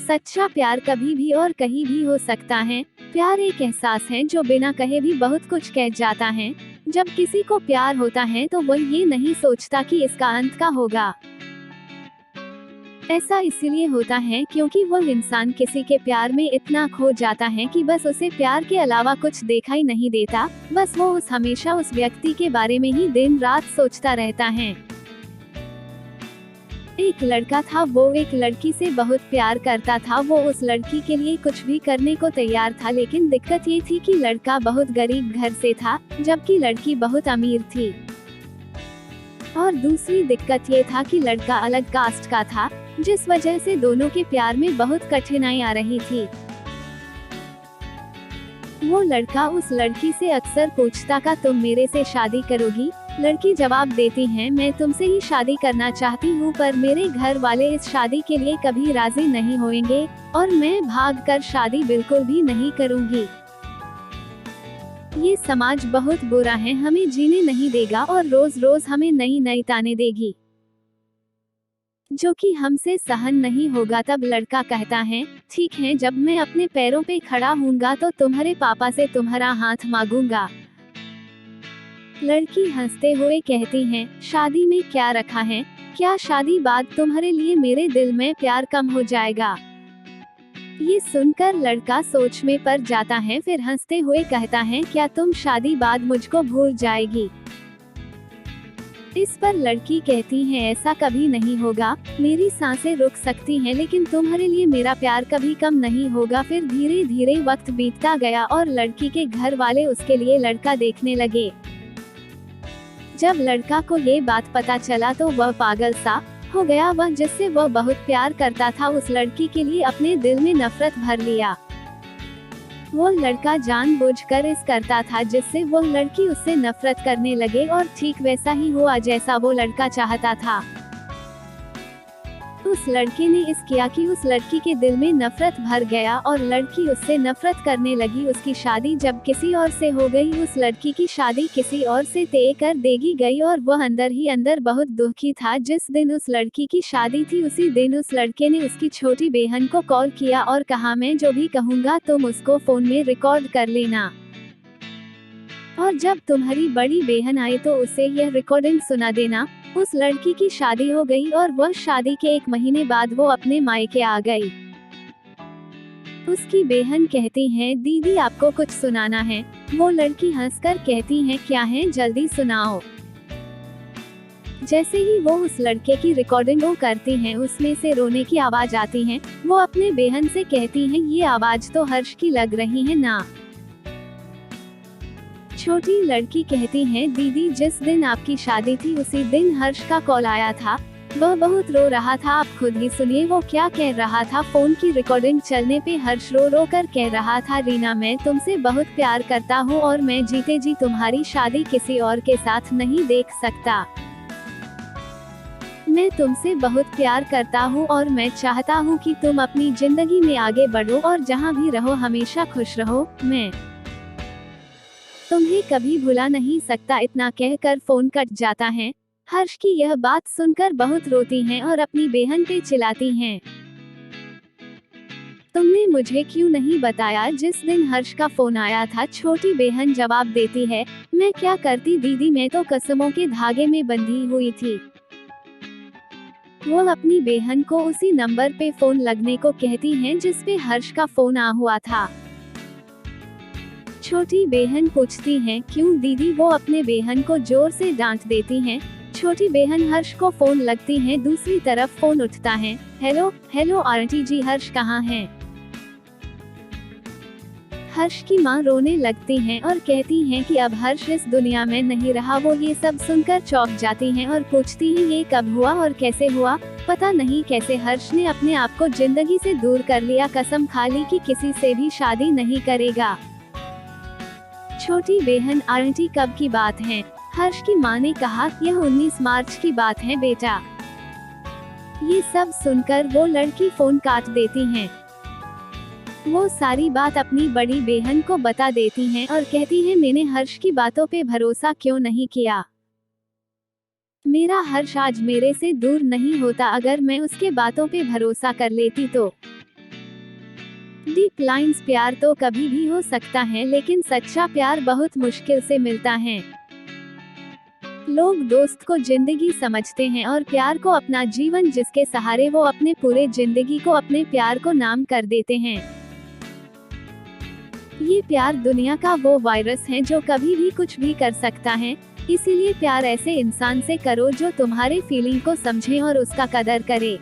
सच्चा प्यार कभी भी और कहीं भी हो सकता है। प्यार एक एहसास है जो बिना कहे भी बहुत कुछ कह जाता है। जब किसी को प्यार होता है तो वह ये नहीं सोचता कि इसका अंत का होगा। ऐसा इसीलिए होता है क्योंकि वह इंसान किसी के प्यार में इतना खो जाता है कि बस उसे प्यार के अलावा कुछ दिखाई नहीं देता। बस वो हमेशा उस व्यक्ति के बारे में ही दिन रात सोचता रहता है। एक लड़का था, वो एक लड़की से बहुत प्यार करता था। वो उस लड़की के लिए कुछ भी करने को तैयार था, लेकिन दिक्कत ये थी कि लड़का बहुत गरीब घर से था, जबकि लड़की बहुत अमीर थी। और दूसरी दिक्कत ये था कि लड़का अलग कास्ट का था, जिस वजह से दोनों के प्यार में बहुत कठिनाई आ रही थी। वो लड़का उस लड़की से अक्सर पूछता था, तुम मेरे से शादी करोगी? लड़की जवाब देती है, मैं तुमसे ही शादी करना चाहती हूँ, पर मेरे घर वाले इस शादी के लिए कभी राजी नहीं होंगे और मैं भागकर शादी बिल्कुल भी नहीं करूँगी। ये समाज बहुत बुरा है, हमें जीने नहीं देगा और रोज रोज हमें नई नई ताने देगी, जो कि हमसे सहन नहीं होगा। तब लड़का कहता है, ठीक है, जब मैं अपने पैरों पे खड़ा हूँगा तो तुम्हारे पापा से तुम्हारा हाथ मांगूंगा। लड़की हंसते हुए कहती है, शादी में क्या रखा है? क्या शादी बाद तुम्हारे लिए मेरे दिल में प्यार कम हो जाएगा? ये सुनकर लड़का सोच में पड़ जाता है, फिर हंसते हुए कहता है, क्या तुम शादी बाद मुझको भूल जाएगी? इस पर लड़की कहती है, ऐसा कभी नहीं होगा, मेरी सांसें रुक सकती हैं, लेकिन तुम्हारे लिए मेरा प्यार कभी कम नहीं होगा। फिर धीरे धीरे वक्त बीतता गया और लड़की के घर वाले उसके लिए लड़का देखने लगे। जब लड़का को ये बात पता चला तो वह पागल सा हो गया। वह जिससे वह बहुत प्यार करता था, उस लड़की के लिए अपने दिल में नफरत भर लिया। वो लड़का जानबूझकर इस करता था जिससे वह लड़की उससे नफरत करने लगे, और ठीक वैसा ही हुआ जैसा वो लड़का चाहता था। उस लड़के ने इस किया कि उस लड़की के दिल में नफरत भर गया और लड़की उससे नफरत करने लगी। उसकी शादी जब किसी और से हो गई, उस लड़की की शादी किसी और से तय कर देगी गई और वह अंदर ही अंदर बहुत दुखी था। जिस दिन उस लड़की की शादी थी, उसी दिन उस लड़के ने उसकी छोटी बहन को कॉल किया और कहा, मैं जो भी कहूँगा तुम उसको फोन में रिकॉर्ड कर लेना, और जब तुम्हारी बड़ी बहन आए तो उसे यह रिकॉर्डिंग सुना देना। उस लड़की की शादी हो गई और वह शादी के 1 महीने बाद वो अपने मायके आ गई। उसकी बहन कहती है, दीदी आपको कुछ सुनाना है। वो लड़की हंसकर कहती है, क्या है, जल्दी सुनाओ। जैसे ही वो उस लड़के की रिकॉर्डिंग करती हैं, उसमें से रोने की आवाज आती है। वो अपने बहन से कहती है, ये आवाज तो हर्ष की लग रही है ना? छोटी लड़की कहती है, दीदी जिस दिन आपकी शादी थी उसी दिन हर्ष का कॉल आया था। वह बहुत रो रहा था, आप खुद ही सुनिए वो क्या कह रहा था। फोन की रिकॉर्डिंग चलने पे हर्ष रो रो कर कह रहा था, रीना मैं तुमसे बहुत प्यार करता हूँ और मैं जीते जी तुम्हारी शादी किसी और के साथ नहीं देख सकता। मैं तुमसे बहुत प्यार करता हूँ और मैं चाहता हूँ कि तुम अपनी जिंदगी में आगे बढ़ो और जहाँ भी रहो हमेशा खुश रहो। मैं तुम्हें कभी भुला नहीं सकता। इतना कहकर फोन कट जाता है। हर्ष की यह बात सुनकर बहुत रोती हैं और अपनी बहन पे चिल्लाती हैं, तुमने मुझे क्यों नहीं बताया जिस दिन हर्ष का फोन आया था? छोटी बहन जवाब देती है, मैं क्या करती दीदी, मैं तो कसमों के धागे में बंधी हुई थी। वो अपनी बहन को उसी नंबर पे फोन लगने को कहती हैं जिस पे हर्ष का फोन आ हुआ था। छोटी बहन पूछती है, क्यों दीदी? वो अपने बहन को जोर से डांट देती हैं। छोटी बहन हर्ष को फोन लगती है। दूसरी तरफ फोन उठता है। हेलो हेलो आंटी जी, हर्ष कहाँ हैं? हर्ष की माँ रोने लगती हैं और कहती हैं कि अब हर्ष इस दुनिया में नहीं रहा। वो ये सब सुनकर चौंक जाती हैं और पूछती हैं, ये कब हुआ और कैसे हुआ? पता नहीं कैसे हर्ष ने अपने आप को जिंदगी से दूर कर लिया, कसम खा ली कि किसी से भी शादी नहीं करेगा। छोटी बहन, आंटी कब की बात है? हर्ष की माँ ने कहा, यह 19 मार्च की बात है बेटा। ये सब सुनकर वो लड़की फोन काट देती हैं। वो सारी बात अपनी बड़ी बहन को बता देती हैं और कहती है, मैंने हर्ष की बातों पे भरोसा क्यों नहीं किया? मेरा हर्ष आज मेरे से दूर नहीं होता अगर मैं उसके बातों पे भरोसा कर लेती तो। डीप लाइंस प्यार तो कभी भी हो सकता है, लेकिन सच्चा प्यार बहुत मुश्किल से मिलता है। लोग दोस्त को जिंदगी समझते हैं और प्यार को अपना जीवन, जिसके सहारे वो अपने पूरे जिंदगी को अपने प्यार को नाम कर देते हैं। ये प्यार दुनिया का वो वायरस है जो कभी भी कुछ भी कर सकता है। इसीलिए प्यार ऐसे इंसान से करो जो तुम्हारे फीलिंग को समझे और उसका कदर करे।